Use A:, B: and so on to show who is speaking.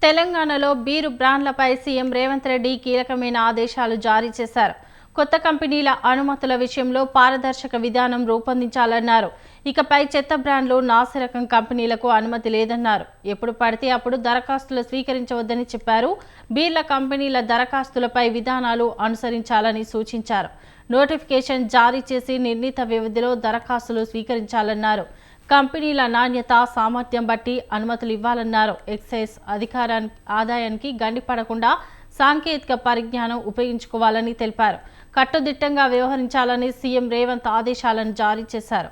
A: తెలంగాణలో beer బ్రాండ్లపై CM Revanth Reddy కీలకమైన ఆదేశాలు జారీ చేశారు. కొత్త కంపెనీల అనుమతుల విషయంలో పారదర్శక విధానం రూపొందించాలన్నారు. ఇకపై చెత్త బ్రాండ్లు, నాసిరకం కంపెనీలకు అనుమతి లేదన్నారు. ఎప్పుడు పడితే అప్పుడు దరఖాస్తులు స్వీకరించవద్దని చెప్పారు. బీర్ల కంపెనీల దరఖాస్తులపై విధానాలు అనుసరించాలని సూచించారు. నోటిఫికేషన్ జారీ చేసి నిర్ణీత వ్యవధిలో దరఖాస్తులు స్వీకరించాలన్నారు. కంపెనీల నాణ్యత, సామర్థ్యం బట్టి అనుమతులు ఇవ్వాలన్నారు. ఎక్సైజ్ ఆదాయానికి గండిపడకుండా సాంకేతిక పరిజ్ఞానం ఉపయోగించుకోవాలని తెలిపారు. కట్టుదిట్టంగా వ్యవహరించాలని సీఎం రేవంత్ ఆదేశాలను జారీ చేశారు.